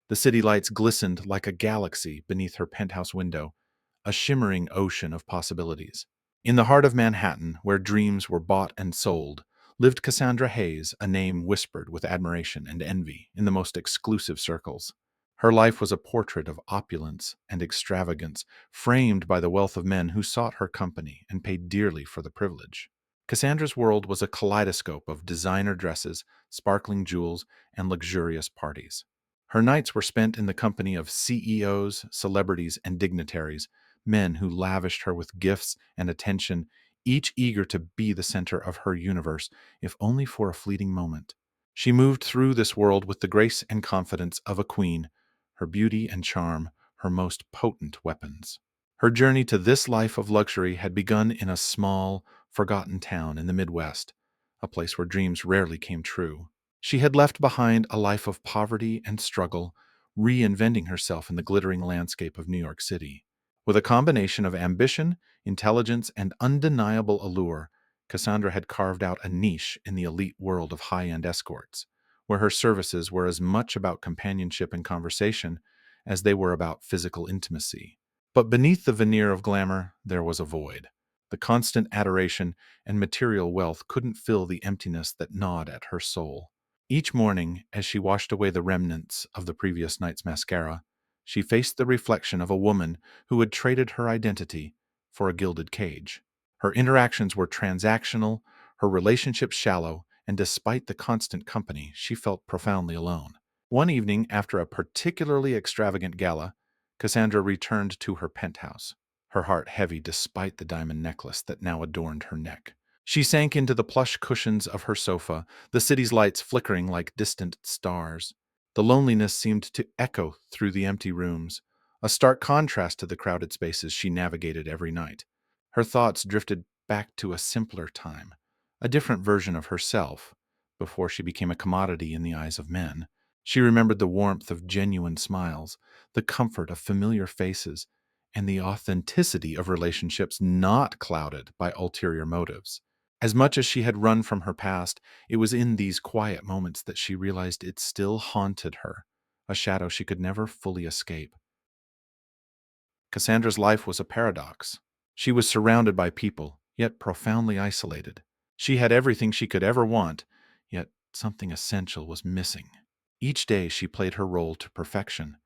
The city lights glistened like a galaxy beneath her penthouse window, a shimmering ocean of possibilities. In the heart of Manhattan, where dreams were bought and sold, lived Cassandra Hayes, a name whispered with admiration and envy in the most exclusive circles. Her life was a portrait of opulence and extravagance, framed by the wealth of men who sought her company and paid dearly for the privilege. Cassandra's world was a kaleidoscope of designer dresses, sparkling jewels, and luxurious parties. Her nights were spent in the company of CEOs, celebrities, and dignitaries, men who lavished her with gifts and attention, each eager to be the center of her universe, if only for a fleeting moment. She moved through this world with the grace and confidence of a queen, her beauty and charm her most potent weapons. Her journey to this life of luxury had begun in a small, forgotten town in the Midwest, a place where dreams rarely came true. She had left behind a life of poverty and struggle, reinventing herself in the glittering landscape of New York City. With a combination of ambition, intelligence, and undeniable allure, Cassandra had carved out a niche in the elite world of high-end escorts, where her services were as much about companionship and conversation as they were about physical intimacy. But beneath the veneer of glamour, there was a void. The constant adoration and material wealth couldn't fill the emptiness that gnawed at her soul. Each morning, as she washed away the remnants of the previous night's mascara, she faced the reflection of a woman who had traded her identity for a gilded cage. Her interactions were transactional, her relationships shallow, and despite the constant company, she felt profoundly alone. One evening, after a particularly extravagant gala, Cassandra returned to her penthouse, her heart heavy despite the diamond necklace that now adorned her neck. She sank into the plush cushions of her sofa, the city's lights flickering like distant stars. The loneliness seemed to echo through the empty rooms, a stark contrast to the crowded spaces she navigated every night. Her thoughts drifted back to a simpler time, a different version of herself, before she became a commodity in the eyes of men. She remembered the warmth of genuine smiles, the comfort of familiar faces, and the authenticity of relationships not clouded by ulterior motives. As much as she had run from her past, it was in these quiet moments that she realized it still haunted her, a shadow she could never fully escape. Cassandra's life was a paradox. She was surrounded by people, yet profoundly isolated. She had everything she could ever want, yet something essential was missing. Each day she played her role to perfection,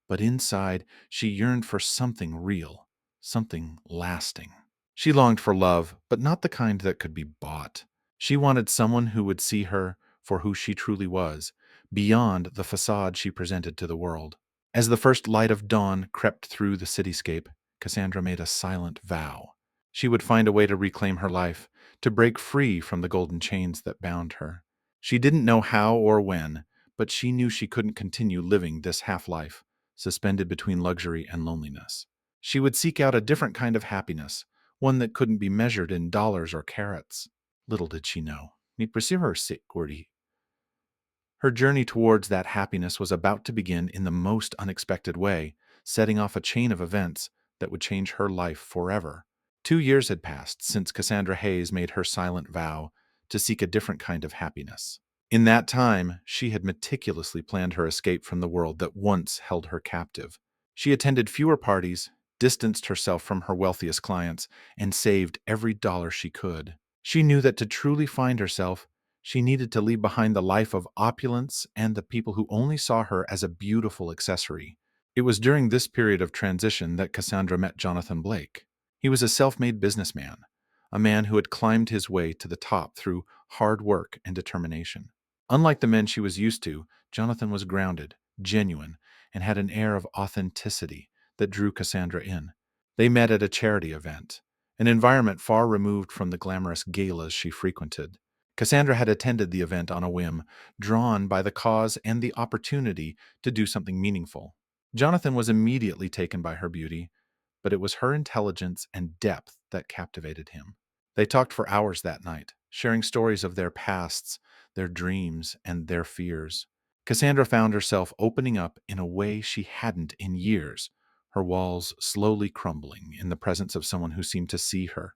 but inside she yearned for something real, something lasting. She longed for love, but not the kind that could be bought. She wanted someone who would see her for who she truly was, beyond the facade she presented to the world. As the first light of dawn crept through the cityscape, Cassandra made a silent vow. She would find a way to reclaim her life, to break free from the golden chains that bound her. She didn't know how or when, but she knew she couldn't continue living this half-life, suspended between luxury and loneliness. She would seek out a different kind of happiness, one that couldn't be measured in dollars or carats. Little did she know. Her journey towards that happiness was about to begin in the most unexpected way, setting off a chain of events that would change her life forever. 2 years had passed since Cassandra Hayes made her silent vow to seek a different kind of happiness. In that time, she had meticulously planned her escape from the world that once held her captive. She attended fewer parties, distanced herself from her wealthiest clients, and saved every dollar she could. She knew that to truly find herself, she needed to leave behind the life of opulence and the people who only saw her as a beautiful accessory. It was during this period of transition that Cassandra met Jonathan Blake. He was a self-made businessman, a man who had climbed his way to the top through hard work and determination. Unlike the men she was used to, Jonathan was grounded, genuine, and had an air of authenticity that drew Cassandra in. They met at a charity event, an environment far removed from the glamorous galas she frequented. Cassandra had attended the event on a whim, drawn by the cause and the opportunity to do something meaningful. Jonathan was immediately taken by her beauty, but it was her intelligence and depth that captivated him. They talked for hours that night, sharing stories of their pasts, their dreams, and their fears. Cassandra found herself opening up in a way she hadn't in years, her walls slowly crumbling in the presence of someone who seemed to see her,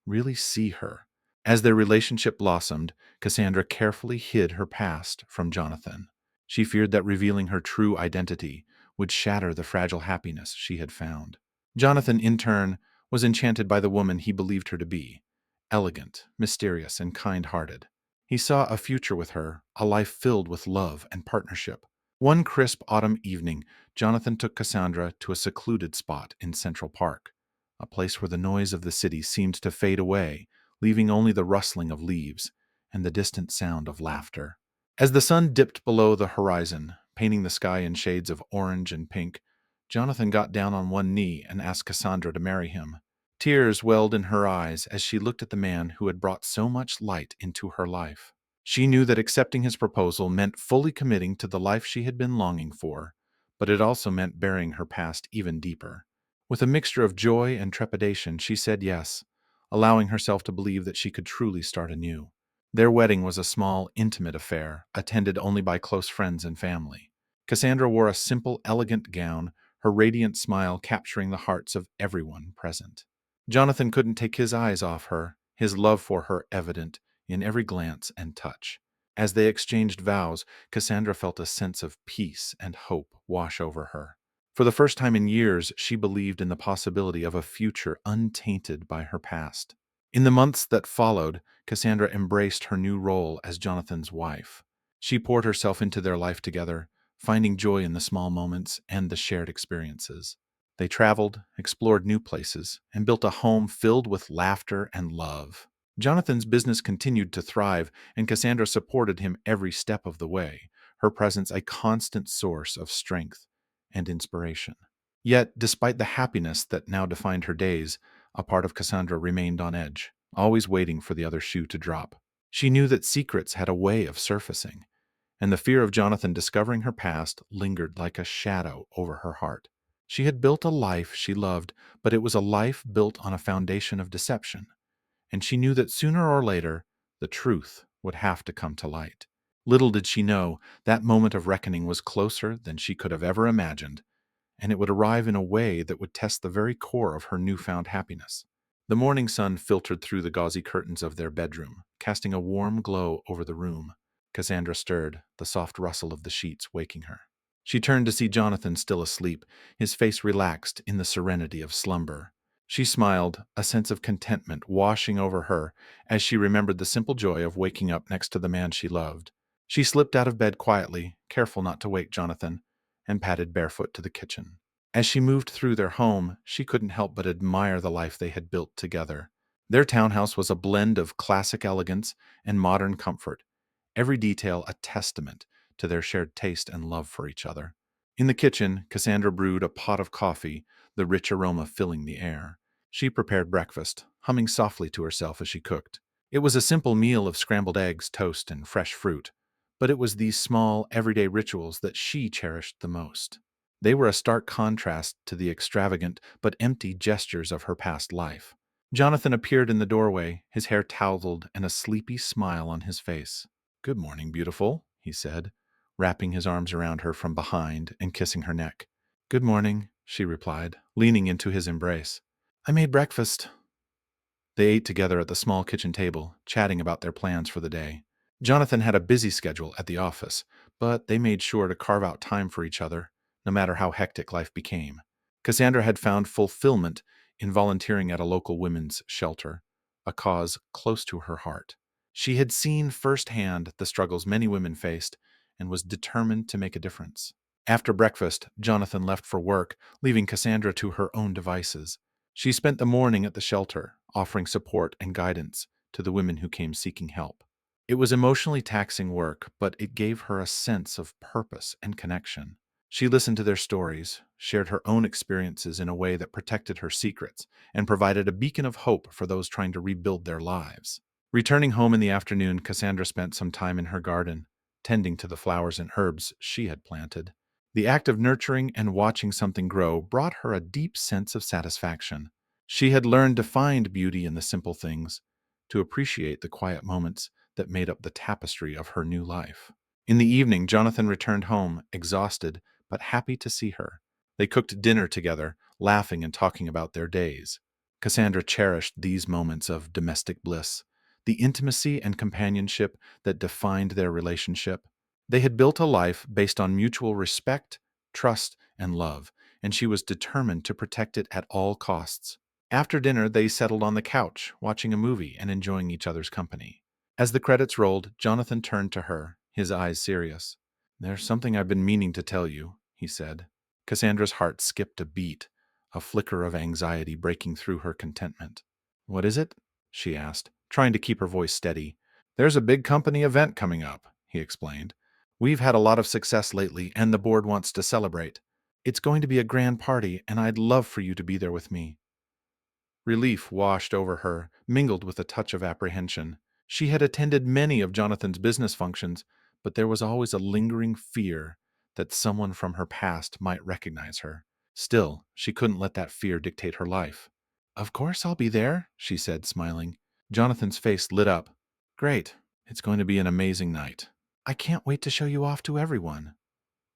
really see her. As their relationship blossomed, Cassandra carefully hid her past from Jonathan. She feared that revealing her true identity would shatter the fragile happiness she had found. Jonathan, in turn, was enchanted by the woman he believed her to be, elegant, mysterious, and kind-hearted. He saw a future with her, a life filled with love and partnership. One crisp autumn evening, Jonathan took Cassandra to a secluded spot in Central Park, a place where the noise of the city seemed to fade away, leaving only the rustling of leaves and the distant sound of laughter. As the sun dipped below the horizon, painting the sky in shades of orange and pink, Jonathan got down on one knee and asked Cassandra to marry him. Tears welled in her eyes as she looked at the man who had brought so much light into her life. She knew that accepting his proposal meant fully committing to the life she had been longing for, but it also meant burying her past even deeper. With a mixture of joy and trepidation, she said yes, allowing herself to believe that she could truly start anew. Their wedding was a small, intimate affair, attended only by close friends and family. Cassandra wore a simple, elegant gown, her radiant smile capturing the hearts of everyone present. Jonathan couldn't take his eyes off her, his love for her evident in every glance and touch. As they exchanged vows, Cassandra felt a sense of peace and hope wash over her. For the first time in years, she believed in the possibility of a future untainted by her past. In the months that followed, Cassandra embraced her new role as Jonathan's wife. She poured herself into their life together, finding joy in the small moments and the shared experiences. They traveled, explored new places, and built a home filled with laughter and love. Jonathan's business continued to thrive, and Cassandra supported him every step of the way, her presence a constant source of strength and inspiration. Yet, despite the happiness that now defined her days, a part of Cassandra remained on edge, always waiting for the other shoe to drop. She knew that secrets had a way of surfacing, and the fear of Jonathan discovering her past lingered like a shadow over her heart. She had built a life she loved, but it was a life built on a foundation of deception, and she knew that sooner or later, the truth would have to come to light. Little did she know, that moment of reckoning was closer than she could have ever imagined, and it would arrive in a way that would test the very core of her newfound happiness. The morning sun filtered through the gauzy curtains of their bedroom, casting a warm glow over the room. Cassandra stirred, the soft rustle of the sheets waking her. She turned to see Jonathan still asleep, his face relaxed in the serenity of slumber. She smiled, a sense of contentment washing over her as she remembered the simple joy of waking up next to the man she loved. She slipped out of bed quietly, careful not to wake Jonathan, and padded barefoot to the kitchen. As she moved through their home, she couldn't help but admire the life they had built together. Their townhouse was a blend of classic elegance and modern comfort, every detail a testament to their shared taste and love for each other. In the kitchen, Cassandra brewed a pot of coffee, the rich aroma filling the air. She prepared breakfast, humming softly to herself as she cooked. It was a simple meal of scrambled eggs, toast, and fresh fruit, but it was these small, everyday rituals that she cherished the most. They were a stark contrast to the extravagant but empty gestures of her past life. Jonathan appeared in the doorway, his hair tousled and a sleepy smile on his face. "Good morning, beautiful," he said, wrapping his arms around her from behind and kissing her neck. "Good morning," she replied, leaning into his embrace. "I made breakfast." They ate together at the small kitchen table, chatting about their plans for the day. Jonathan had a busy schedule at the office, but they made sure to carve out time for each other, no matter how hectic life became. Cassandra had found fulfillment in volunteering at a local women's shelter, a cause close to her heart. She had seen firsthand the struggles many women faced and was determined to make a difference. After breakfast, Jonathan left for work, leaving Cassandra to her own devices. She spent the morning at the shelter, offering support and guidance to the women who came seeking help. It was emotionally taxing work, but it gave her a sense of purpose and connection. She listened to their stories, shared her own experiences in a way that protected her secrets, and provided a beacon of hope for those trying to rebuild their lives. Returning home in the afternoon, Cassandra spent some time in her garden, tending to the flowers and herbs she had planted. The act of nurturing and watching something grow brought her a deep sense of satisfaction. She had learned to find beauty in the simple things, to appreciate the quiet moments that made up the tapestry of her new life. In the evening, Jonathan returned home, exhausted but happy to see her. They cooked dinner together, laughing and talking about their days. Cassandra cherished these moments of domestic bliss, the intimacy and companionship that defined their relationship. They had built a life based on mutual respect, trust, and love, and she was determined to protect it at all costs. After dinner, they settled on the couch, watching a movie and enjoying each other's company. As the credits rolled, Jonathan turned to her, his eyes serious. "There's something I've been meaning to tell you," he said. Cassandra's heart skipped a beat, a flicker of anxiety breaking through her contentment. "What is it?" she asked, trying to keep her voice steady. "There's a big company event coming up," he explained. "We've had a lot of success lately, and the board wants to celebrate. It's going to be a grand party, and I'd love for you to be there with me." Relief washed over her, mingled with a touch of apprehension. She had attended many of Jonathan's business functions, but there was always a lingering fear that someone from her past might recognize her. Still, she couldn't let that fear dictate her life. "Of course I'll be there," she said, smiling. Jonathan's face lit up. "Great. It's going to be an amazing night. I can't wait to show you off to everyone."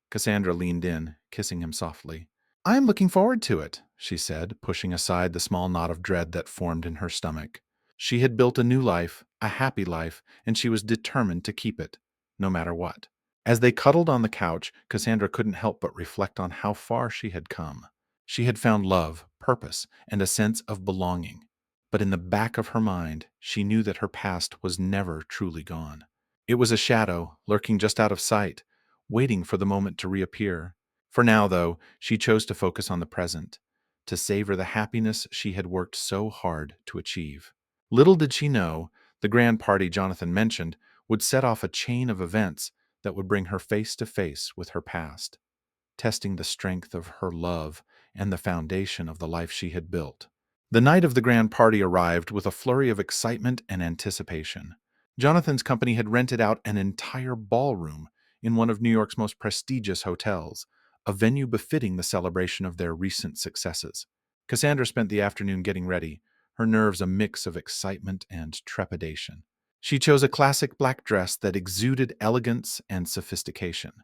Cassandra leaned in, kissing him softly. "I'm looking forward to it," she said, pushing aside the small knot of dread that formed in her stomach. She had built a new life, a happy life, and she was determined to keep it, no matter what. As they cuddled on the couch, Cassandra couldn't help but reflect on how far she had come. She had found love, purpose, and a sense of belonging. But in the back of her mind, she knew that her past was never truly gone. It was a shadow, lurking just out of sight, waiting for the moment to reappear. For now, though, she chose to focus on the present, to savor the happiness she had worked so hard to achieve. Little did she know, the grand party Jonathan mentioned would set off a chain of events that would bring her face to face with her past, testing the strength of her love and the foundation of the life she had built. The night of the grand party arrived with a flurry of excitement and anticipation. Jonathan's company had rented out an entire ballroom in one of New York's most prestigious hotels, a venue befitting the celebration of their recent successes. Cassandra spent the afternoon getting ready, her nerves a mix of excitement and trepidation. She chose a classic black dress that exuded elegance and sophistication,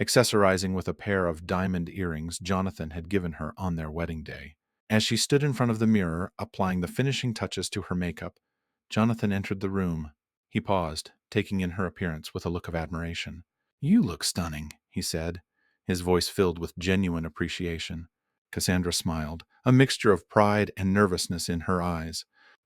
accessorizing with a pair of diamond earrings Jonathan had given her on their wedding day. As she stood in front of the mirror, applying the finishing touches to her makeup, Jonathan entered the room. He paused, taking in her appearance with a look of admiration. "You look stunning," he said, his voice filled with genuine appreciation. Cassandra smiled, a mixture of pride and nervousness in her eyes.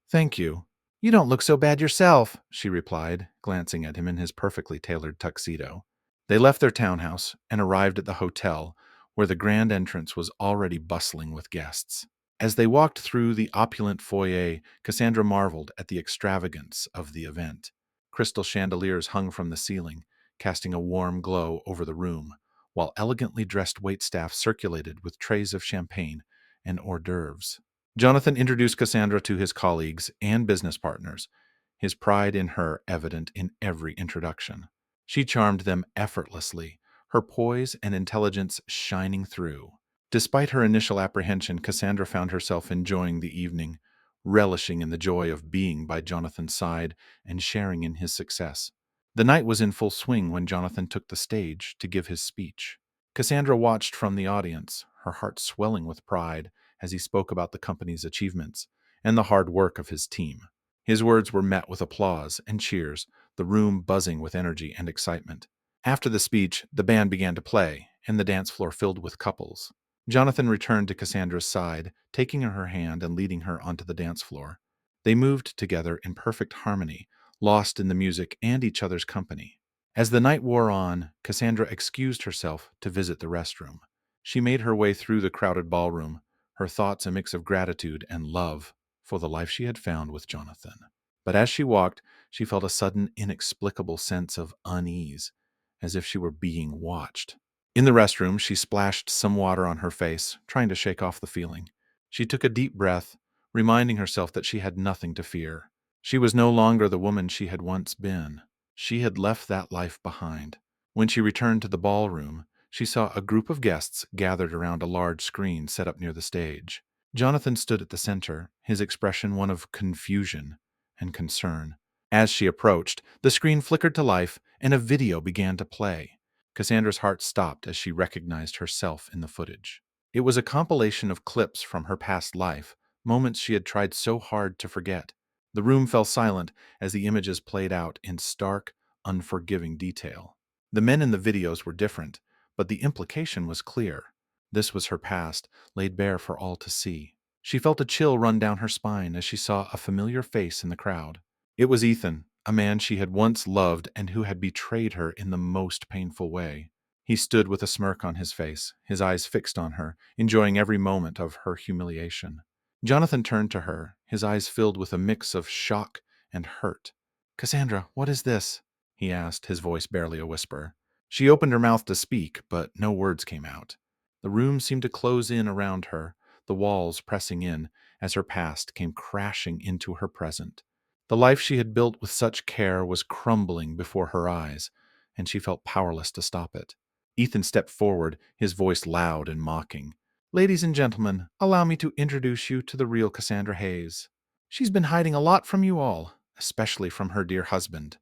"Thank you. You don't look so bad yourself," she replied, glancing at him in his perfectly tailored tuxedo. They left their townhouse and arrived at the hotel, where the grand entrance was already bustling with guests. As they walked through the opulent foyer, Cassandra marveled at the extravagance of the event. Crystal chandeliers hung from the ceiling, casting a warm glow over the room, while elegantly dressed waitstaff circulated with trays of champagne and hors d'oeuvres. Jonathan introduced Cassandra to his colleagues and business partners, his pride in her evident in every introduction. She charmed them effortlessly, her poise and intelligence shining through. Despite her initial apprehension, Cassandra found herself enjoying the evening, relishing in the joy of being by Jonathan's side and sharing in his success. The night was in full swing when Jonathan took the stage to give his speech. Cassandra watched from the audience, her heart swelling with pride as he spoke about the company's achievements and the hard work of his team. His words were met with applause and cheers, the room buzzing with energy and excitement. After the speech, the band began to play, and the dance floor filled with couples. Jonathan returned to Cassandra's side, taking her hand and leading her onto the dance floor. They moved together in perfect harmony, lost in the music and each other's company. As the night wore on, Cassandra excused herself to visit the restroom. She made her way through the crowded ballroom, her thoughts a mix of gratitude and love for the life she had found with Jonathan. But as she walked, she felt a sudden, inexplicable sense of unease, as if she were being watched. In the restroom, she splashed some water on her face, trying to shake off the feeling. She took a deep breath, reminding herself that she had nothing to fear. She was no longer the woman she had once been. She had left that life behind. When she returned to the ballroom, she saw a group of guests gathered around a large screen set up near the stage. Jonathan stood at the center, his expression one of confusion and concern. As she approached, the screen flickered to life and a video began to play. Cassandra's heart stopped as she recognized herself in the footage. It was a compilation of clips from her past life, moments she had tried so hard to forget. The room fell silent as the images played out in stark, unforgiving detail. The men in the videos were different, but the implication was clear. This was her past, laid bare for all to see. She felt a chill run down her spine as she saw a familiar face in the crowd. It was Ethan, a man she had once loved and who had betrayed her in the most painful way. He stood with a smirk on his face, his eyes fixed on her, enjoying every moment of her humiliation. Jonathan turned to her, his eyes filled with a mix of shock and hurt. "Cassandra, what is this?" he asked, his voice barely a whisper. She opened her mouth to speak, but no words came out. The room seemed to close in around her, the walls pressing in as her past came crashing into her present. The life she had built with such care was crumbling before her eyes, and she felt powerless to stop it. Ethan stepped forward, his voice loud and mocking. "Ladies and gentlemen, allow me to introduce you to the real Cassandra Hayes. She's been hiding a lot from you all, especially from her dear husband."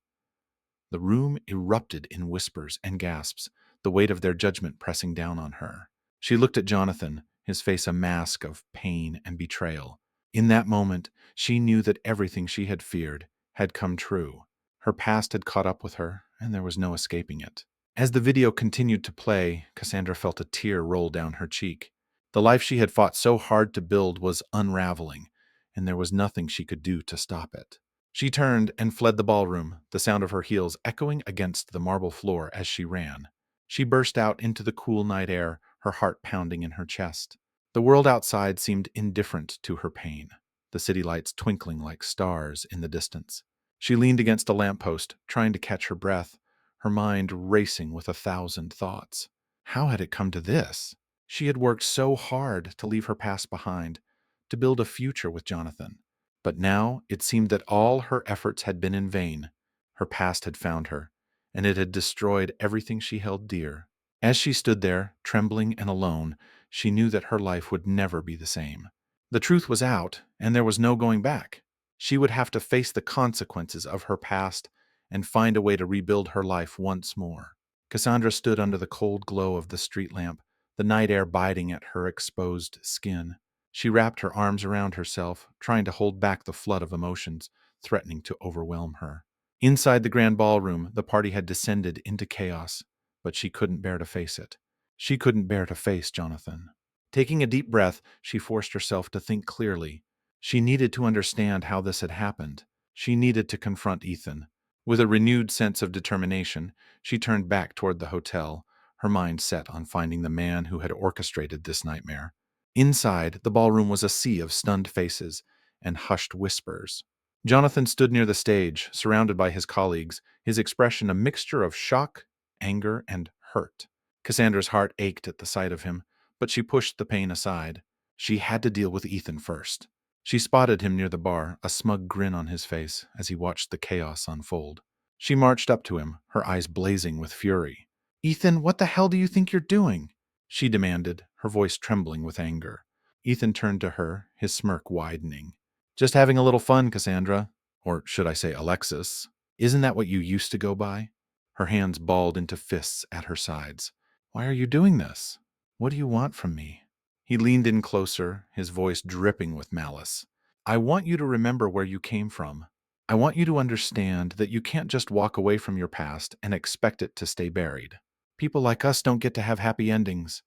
The room erupted in whispers and gasps, the weight of their judgment pressing down on her. She looked at Jonathan, his face a mask of pain and betrayal. In that moment, she knew that everything she had feared had come true. Her past had caught up with her, and there was no escaping it. As the video continued to play, Cassandra felt a tear roll down her cheek. The life she had fought so hard to build was unraveling, and there was nothing she could do to stop it. She turned and fled the ballroom, the sound of her heels echoing against the marble floor as she ran. She burst out into the cool night air, her heart pounding in her chest. The world outside seemed indifferent to her pain, the city lights twinkling like stars in the distance. She leaned against a lamppost, trying to catch her breath, her mind racing with 1,000 thoughts. How had it come to this? She had worked so hard to leave her past behind, to build a future with Jonathan. But now it seemed that all her efforts had been in vain. Her past had found her, and it had destroyed everything she held dear. As she stood there, trembling and alone, she knew that her life would never be the same. The truth was out, and there was no going back. She would have to face the consequences of her past and find a way to rebuild her life once more. Cassandra stood under the cold glow of the street lamp, the night air biting at her exposed skin. She wrapped her arms around herself, trying to hold back the flood of emotions threatening to overwhelm her. Inside the grand ballroom, the party had descended into chaos, but she couldn't bear to face it. She couldn't bear to face Jonathan. Taking a deep breath, she forced herself to think clearly. She needed to understand how this had happened. She needed to confront Ethan. With a renewed sense of determination, she turned back toward the hotel, her mind set on finding the man who had orchestrated this nightmare. Inside, the ballroom was a sea of stunned faces and hushed whispers. Jonathan stood near the stage, surrounded by his colleagues, his expression a mixture of shock, anger, and hurt. Cassandra's heart ached at the sight of him, but she pushed the pain aside. She had to deal with Ethan first. She spotted him near the bar, a smug grin on his face as he watched the chaos unfold. She marched up to him, her eyes blazing with fury. "Ethan, what the hell do you think you're doing?" she demanded, her voice trembling with anger. Ethan turned to her, his smirk widening. "Just having a little fun, Cassandra. Or should I say Alexis? Isn't that what you used to go by?" Her hands balled into fists at her sides. "Why are you doing this? What do you want from me?" He leaned in closer, his voice dripping with malice. "I want you to remember where you came from. I want you to understand that you can't just walk away from your past and expect it to stay buried. People like us don't get to have happy endings."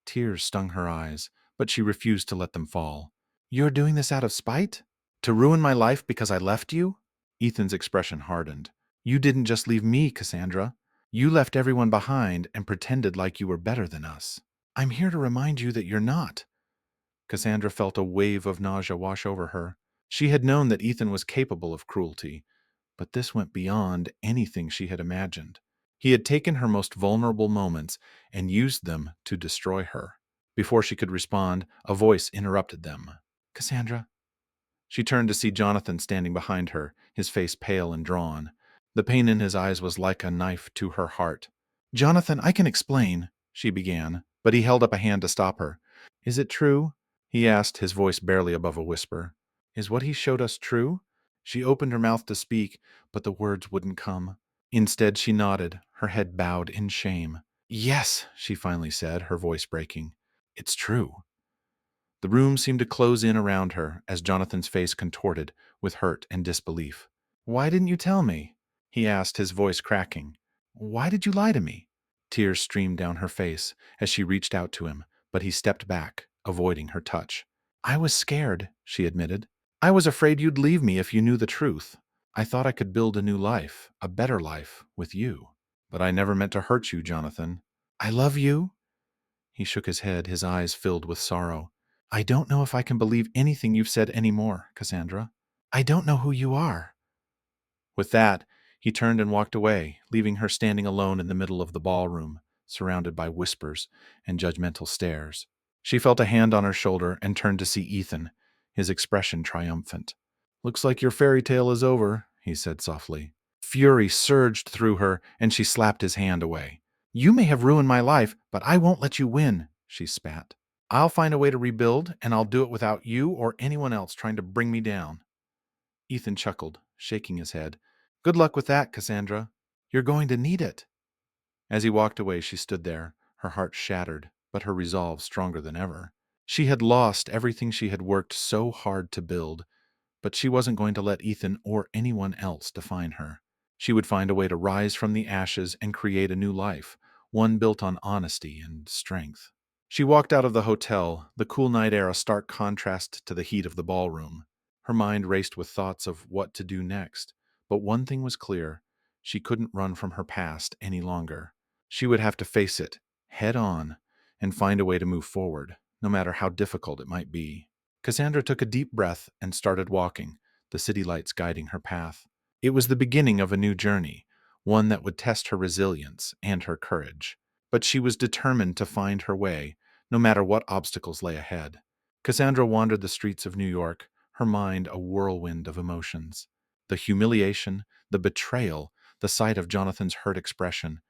Tears stung her eyes, but she refused to let them fall. "You're doing this out of spite? To ruin my life because I left you?" Ethan's expression hardened. "You didn't just leave me, Cassandra. You left everyone behind and pretended like you were better than us. I'm here to remind you that you're not." Cassandra felt a wave of nausea wash over her. She had known that Ethan was capable of cruelty, but this went beyond anything she had imagined. He had taken her most vulnerable moments and used them to destroy her. Before she could respond, a voice interrupted them. "Cassandra." She turned to see Jonathan standing behind her, his face pale and drawn. The pain in his eyes was like a knife to her heart. "Jonathan, I can explain," she began, but he held up a hand to stop her. "Is it true?" he asked, his voice barely above a whisper. "Is what he showed us true?" She opened her mouth to speak, but the words wouldn't come. Instead, she nodded, her head bowed in shame. "Yes," she finally said, her voice breaking. "It's true." The room seemed to close in around her as Jonathan's face contorted with hurt and disbelief. "Why didn't you tell me?" he asked, his voice cracking. Why did you lie to me? Tears streamed down her face as she reached out to him, but he stepped back, avoiding her touch. I was scared, she admitted. I was afraid you'd leave me if you knew the truth. I thought I could build a new life, a better life, with you. But I never meant to hurt you, Jonathan. I love you. He shook his head, his eyes filled with sorrow. I don't know if I can believe anything you've said anymore, Cassandra. I don't know who you are. With that, he turned and walked away, leaving her standing alone in the middle of the ballroom, surrounded by whispers and judgmental stares. She felt a hand on her shoulder and turned to see Ethan, his expression triumphant. Looks like your fairy tale is over, he said softly. Fury surged through her, and she slapped his hand away. You may have ruined my life, but I won't let you win, she spat. I'll find a way to rebuild, and I'll do it without you or anyone else trying to bring me down. Ethan chuckled, shaking his head. Good luck with that, Cassandra. You're going to need it. As he walked away, she stood there, her heart shattered, but her resolve stronger than ever. She had lost everything she had worked so hard to build, but she wasn't going to let Ethan or anyone else define her. She would find a way to rise from the ashes and create a new life, one built on honesty and strength. She walked out of the hotel, the cool night air a stark contrast to the heat of the ballroom. Her mind raced with thoughts of what to do next, but one thing was clear. She couldn't run from her past any longer. She would have to face it, head on, and find a way to move forward, no matter how difficult it might be. Cassandra took a deep breath and started walking, the city lights guiding her path. It was the beginning of a new journey, one that would test her resilience and her courage. But she was determined to find her way, no matter what obstacles lay ahead. Cassandra wandered the streets of New York, her mind a whirlwind of emotions. The humiliation, the betrayal, the sight of Jonathan's hurt expression,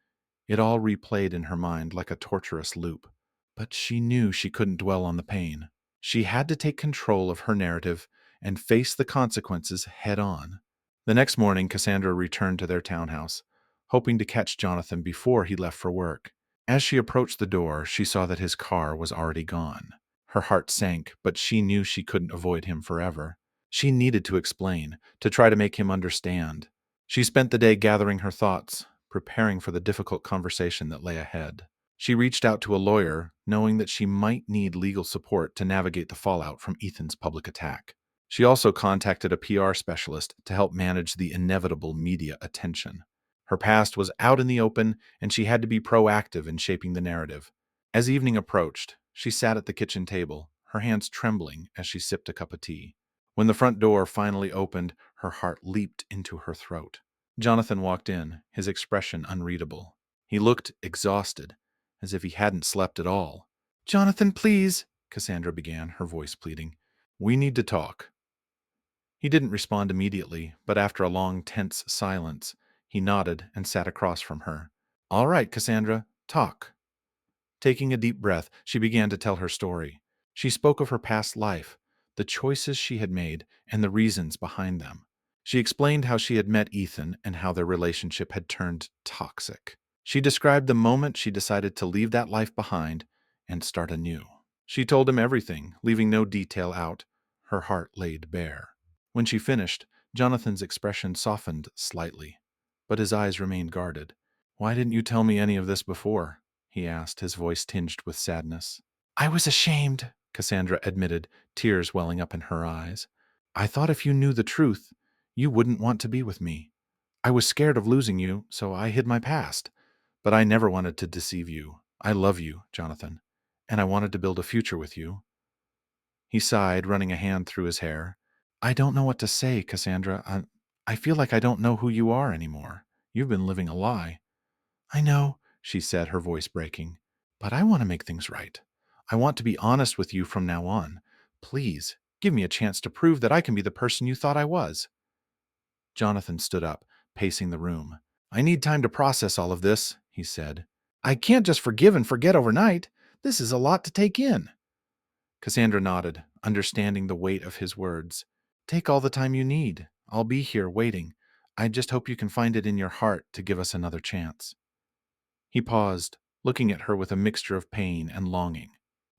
it all replayed in her mind like a torturous loop. But she knew she couldn't dwell on the pain. She had to take control of her narrative and face the consequences head on. The next morning, Cassandra returned to their townhouse, hoping to catch Jonathan before he left for work. As she approached the door, she saw that his car was already gone. Her heart sank, but she knew she couldn't avoid him forever. She needed to explain, to try to make him understand. She spent the day gathering her thoughts, preparing for the difficult conversation that lay ahead. She reached out to a lawyer, knowing that she might need legal support to navigate the fallout from Ethan's public attack. She also contacted a PR specialist to help manage the inevitable media attention. Her past was out in the open, and she had to be proactive in shaping the narrative. As evening approached, she sat at the kitchen table, her hands trembling as she sipped a cup of tea. When the front door finally opened, her heart leaped into her throat. Jonathan walked in, his expression unreadable. He looked exhausted, as if he hadn't slept at all. Jonathan, please, Cassandra began, her voice pleading. We need to talk. He didn't respond immediately, but after a long, tense silence, he nodded and sat across from her. All right, Cassandra, talk. Taking a deep breath, she began to tell her story. She spoke of her past life, the choices she had made, and the reasons behind them. She explained how she had met Ethan and how their relationship had turned toxic. She described the moment she decided to leave that life behind and start anew. She told him everything, leaving no detail out, her heart laid bare. When she finished, Jonathan's expression softened slightly, but his eyes remained guarded. Why didn't you tell me any of this before? He asked, his voice tinged with sadness. I was ashamed, Cassandra admitted, tears welling up in her eyes. I thought if you knew the truth, you wouldn't want to be with me. I was scared of losing you, so I hid my past. But I never wanted to deceive you. I love you, Jonathan, and I wanted to build a future with you. He sighed, running a hand through his hair. I don't know what to say, Cassandra. I feel like I don't know who you are anymore. You've been living a lie. I know, she said, her voice breaking. But I want to make things right. I want to be honest with you from now on. Please, give me a chance to prove that I can be the person you thought I was. Jonathan stood up, pacing the room. I need time to process all of this, he said. I can't just forgive and forget overnight. This is a lot to take in. Cassandra nodded, understanding the weight of his words. Take all the time you need. I'll be here waiting. I just hope you can find it in your heart to give us another chance. He paused, looking at her with a mixture of pain and longing.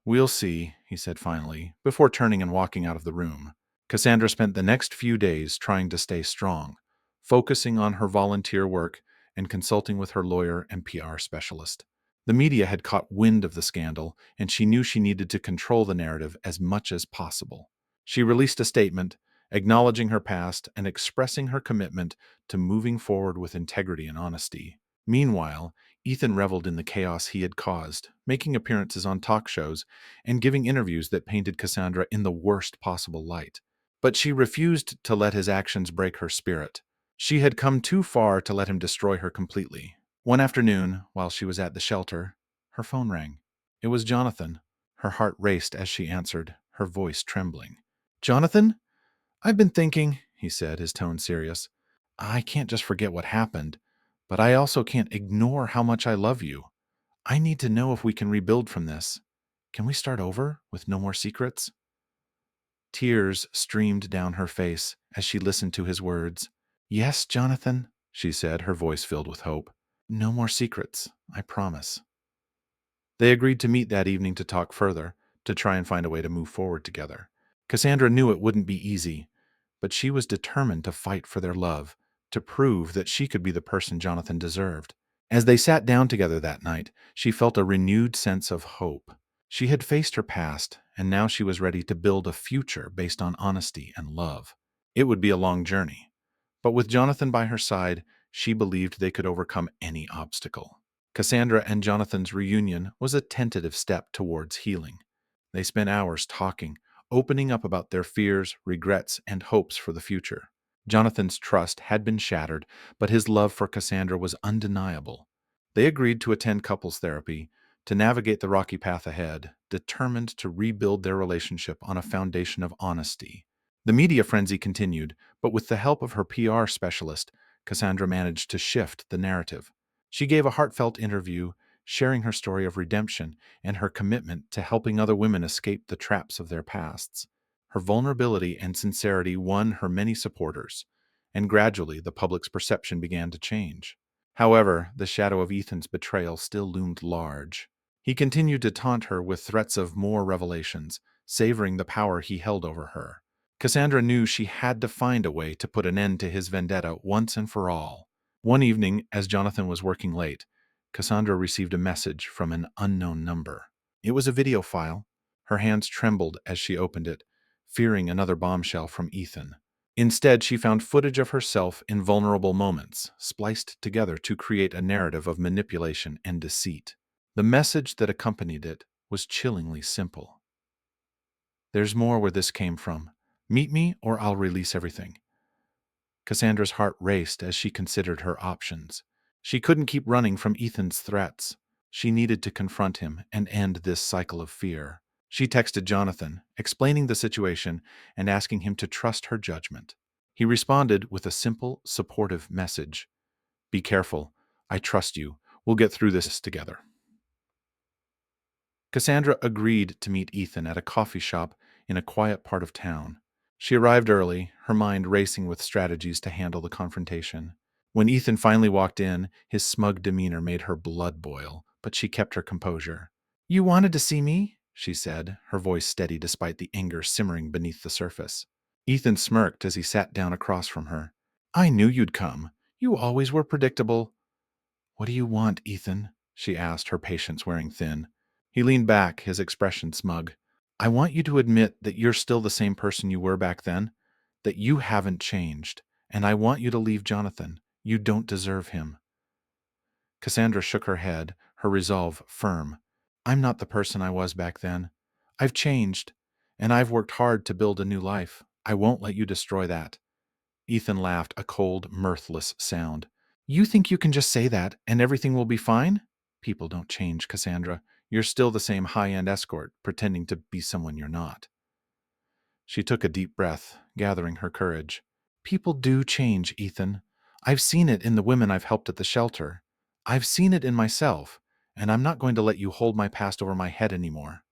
We'll see, he said finally, before turning and walking out of the room. Cassandra spent the next few days trying to stay strong, focusing on her volunteer work and consulting with her lawyer and PR specialist. The media had caught wind of the scandal, and she knew she needed to control the narrative as much as possible. She released a statement acknowledging her past and expressing her commitment to moving forward with integrity and honesty. Meanwhile, Ethan reveled in the chaos he had caused, making appearances on talk shows and giving interviews that painted Cassandra in the worst possible light. But she refused to let his actions break her spirit. She had come too far to let him destroy her completely. One afternoon, while she was at the shelter, her phone rang. It was Jonathan. Her heart raced as she answered, her voice trembling. "Jonathan? I've been thinking," he said, his tone serious. "I can't just forget what happened, but I also can't ignore how much I love you. I need to know if we can rebuild from this. Can we start over with no more secrets?" Tears streamed down her face as she listened to his words. "Yes, Jonathan," she said, her voice filled with hope. "No more secrets, I promise." They agreed to meet that evening to talk further, to try and find a way to move forward together. Cassandra knew it wouldn't be easy, but she was determined to fight for their love, to prove that she could be the person Jonathan deserved. As they sat down together that night, she felt a renewed sense of hope. She had faced her past, and now she was ready to build a future based on honesty and love. It would be a long journey, but with Jonathan by her side, she believed they could overcome any obstacle. Cassandra and Jonathan's reunion was a tentative step towards healing. They spent hours talking, opening up about their fears, regrets, and hopes for the future. Jonathan's trust had been shattered, but his love for Cassandra was undeniable. They agreed to attend couples therapy to navigate the rocky path ahead, determined to rebuild their relationship on a foundation of honesty. The media frenzy continued, but with the help of her PR specialist, Cassandra managed to shift the narrative. She gave a heartfelt interview, sharing her story of redemption and her commitment to helping other women escape the traps of their pasts. Her vulnerability and sincerity won her many supporters, and gradually the public's perception began to change. However, the shadow of Ethan's betrayal still loomed large. He continued to taunt her with threats of more revelations, savoring the power he held over her. Cassandra knew she had to find a way to put an end to his vendetta once and for all. One evening, as Jonathan was working late, Cassandra received a message from an unknown number. It was a video file. Her hands trembled as she opened it, fearing another bombshell from Ethan. Instead, she found footage of herself in vulnerable moments, spliced together to create a narrative of manipulation and deceit. The message that accompanied it was chillingly simple. "There's more where this came from. Meet me or I'll release everything." Cassandra's heart raced as she considered her options. She couldn't keep running from Ethan's threats. She needed to confront him and end this cycle of fear. She texted Jonathan, explaining the situation and asking him to trust her judgment. He responded with a simple, supportive message. "Be careful. I trust you. We'll get through this together." Cassandra agreed to meet Ethan at a coffee shop in a quiet part of town. She arrived early, her mind racing with strategies to handle the confrontation. When Ethan finally walked in, his smug demeanor made her blood boil, but she kept her composure. "You wanted to see me?" she said, her voice steady despite the anger simmering beneath the surface. Ethan smirked as he sat down across from her. "I knew you'd come. You always were predictable." "What do you want, Ethan?" she asked, her patience wearing thin. He leaned back, his expression smug. "I want you to admit that you're still the same person you were back then, that you haven't changed, and I want you to leave Jonathan. You don't deserve him." Cassandra shook her head, her resolve firm. "I'm not the person I was back then. I've changed, and I've worked hard to build a new life. I won't let you destroy that." Ethan laughed, a cold, mirthless sound. "You think you can just say that, and everything will be fine? People don't change, Cassandra. You're still the same high-end escort, pretending to be someone you're not." She took a deep breath, gathering her courage. "People do change, Ethan. I've seen it in the women I've helped at the shelter. I've seen it in myself, and I'm not going to let you hold my past over my head anymore."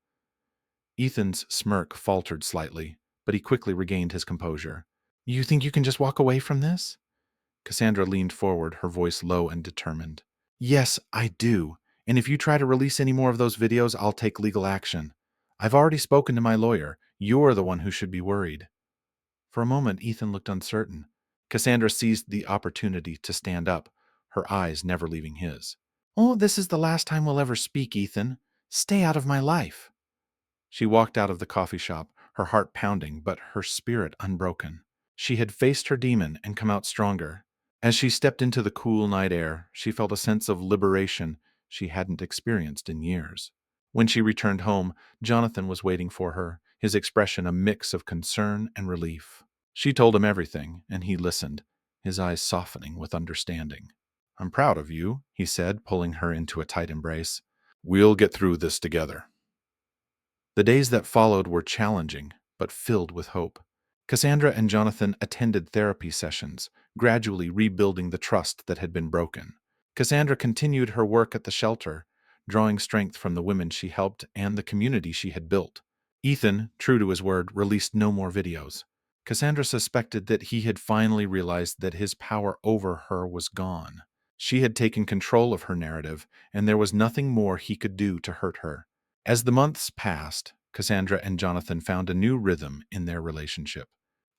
Ethan's smirk faltered slightly, but he quickly regained his composure. "You think you can just walk away from this?" Cassandra leaned forward, her voice low and determined. "Yes, I do. And if you try to release any more of those videos, I'll take legal action. I've already spoken to my lawyer. You're the one who should be worried." For a moment, Ethan looked uncertain. Cassandra seized the opportunity to stand up. her eyes never leaving his. "Oh, this is the last time we'll ever speak, Ethan. Stay out of my life." She walked out of the coffee shop, her heart pounding, but her spirit unbroken. She had faced her demon and come out stronger. As she stepped into the cool night air, she felt a sense of liberation she hadn't experienced in years. When she returned home, Jonathan was waiting for her, his expression a mix of concern and relief. She told him everything, and he listened, his eyes softening with understanding. "I'm proud of you," he said, pulling her into a tight embrace. "We'll get through this together." The days that followed were challenging, but filled with hope. Cassandra and Jonathan attended therapy sessions, gradually rebuilding the trust that had been broken. Cassandra continued her work at the shelter, drawing strength from the women she helped and the community she had built. Ethan, true to his word, released no more videos. Cassandra suspected that he had finally realized that his power over her was gone. She had taken control of her narrative, and there was nothing more he could do to hurt her. As the months passed, Cassandra and Jonathan found a new rhythm in their relationship.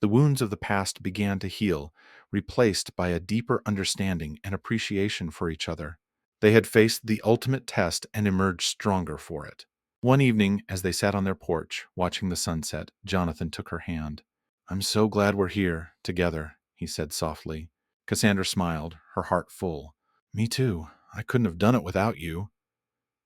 The wounds of the past began to heal, replaced by a deeper understanding and appreciation for each other. They had faced the ultimate test and emerged stronger for it. One evening, as they sat on their porch, watching the sunset, Jonathan took her hand. "I'm so glad we're here, together," he said softly. Cassandra smiled, her heart full. "Me too. I couldn't have done it without you."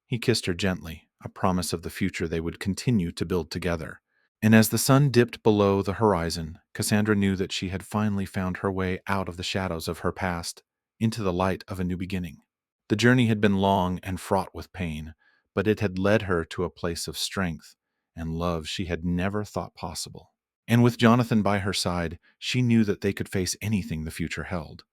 He kissed her gently, a promise of the future they would continue to build together. And as the sun dipped below the horizon, Cassandra knew that she had finally found her way out of the shadows of her past, into the light of a new beginning. The journey had been long and fraught with pain, but it had led her to a place of strength and love she had never thought possible. And with Jonathan by her side, she knew that they could face anything the future held.